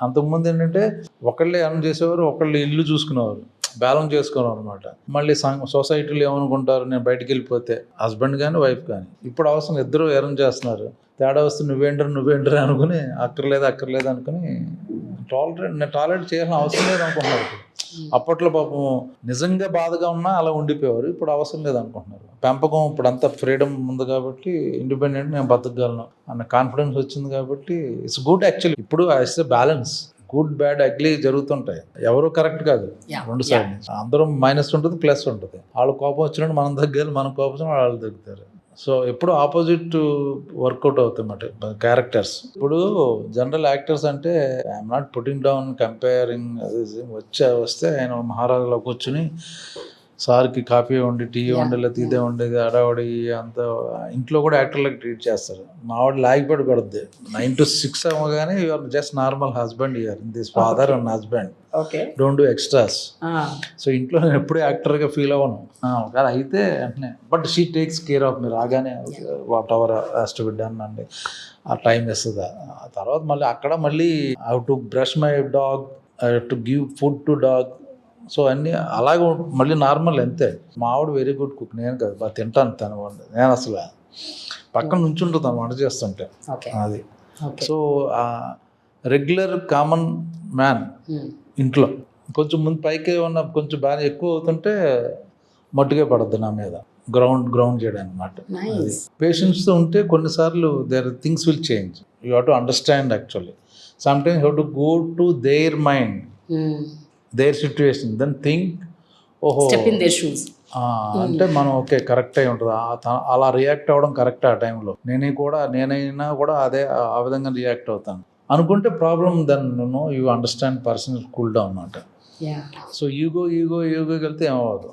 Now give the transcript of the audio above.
అంతకుముందు ఏంటంటే ఒకళ్ళే ఎర్న్ చేసేవారు, ఒకళ్ళు ఇల్లు చూసుకునేవారు, బ్యాలెన్స్ చేసుకునేవారు అనమాట. మళ్ళీ సొసైటీలో ఏమనుకుంటారు నేను బయటికి వెళ్ళిపోతే, హస్బెండ్ కానీ వైఫ్ కానీ. ఇప్పుడు అవసరం ఇద్దరు ఎర్న్ చేస్తున్నారు, తేడా వస్తే నువ్వేంటరు అనుకుని అక్కర్లేదు అనుకుని టాలరేట్ చేయాల్సిన అవసరం లేదు అనుకుంటున్నారు ఇప్పుడు. అప్పట్లో పాపం నిజంగా బాధగా ఉన్నా అలా ఉండిపోయేవారు, ఇప్పుడు అవసరం లేదు అనుకుంటున్నారు. పెంపకం ఇప్పుడు అంతా ఫ్రీడమ్ ఉంది కాబట్టి ఇండిపెండెంట్ నేను బతకగలను అన్న కాన్ఫిడెన్స్ వచ్చింది కాబట్టి ఇట్స్ గుడ్. యాక్చువల్లీ ఇప్పుడు it's balance, good bad ugly జరుగుతుంటాయి, ఎవరు కరెక్ట్ కాదు, రెండు సైడ్ నుంచి అందరూ మైనస్ ఉంటుంది ప్లస్ ఉంటుంది. వాళ్ళు కోపం వచ్చినట్టు మనం తగ్గాలి, మనం కోపం వచ్చిన వాళ్ళు తగ్గుతారు. సో ఎప్పుడు ఆపోజిట్ వర్కౌట్ అవుతాయి క్యారెక్టర్స్. ఇప్పుడు జనరల్ యాక్టర్స్ అంటే I'm not putting down comparing, వస్తే ఆయన మహారాజులో కూర్చుని సార్కి కాఫీ వండి టీ వండి లేకపోతే ఇదే ఉండేది అడావడి అంతా. ఇంట్లో కూడా యాక్టర్లకు ట్రీట్ చేస్తారు. మా వాడు లాగిపడి పడుద్ది 9 to 6 అవ్వగానే you're just normal husband, you're this father and husband, don't do extras. So ఇంట్లో నేను ఎప్పుడు యాక్టర్గా ఫీల్ అవ్వను. కానీ అయితే అంటే but she takes care of me, రాగానే whatever has to be done అండి ఆ టైం ఇస్తుంది. ఆ తర్వాత మళ్ళీ అక్కడ మళ్ళీ I have to brush my dog, I have to give food to dog. So అన్నీ అలాగే మళ్ళీ నార్మల్ అంతే. మా ఆవిడ వెరీ గుడ్ కుక్, నేను కాదు బాగా తింటాను తను వండి, నేను అసలు పక్కన నుంచి ఉంటుంది తను వంట చేస్తుంటే అది. సో రెగ్యులర్ కామన్ మ్యాన్ ఇంట్లో కొంచెం ముందు పైకి ఏమన్నా కొంచెం బాగా ఎక్కువ అవుతుంటే మట్టుగా పడద్దు నా మీద, గ్రౌండ్ చేయడం అనమాట. అది పేషెన్స్ ఉంటే కొన్నిసార్లు their things will change. You have to understand actually. Sometimes you have to go to their mind, their situation, then think ఓహో అంటే మనం ఓకే కరెక్ట్ అయి ఉంటుంది, అలా రియాక్ట్ అవ్వడం కరెక్ట్. ఆ టైంలో నేనైనా కూడా అదే ఆ విధంగా రియాక్ట్ అవుతాను అనుకుంటే problem, then you understand person cool down అనమాట. సో ఈగోకి వెళ్తే ఏమవ్వదు.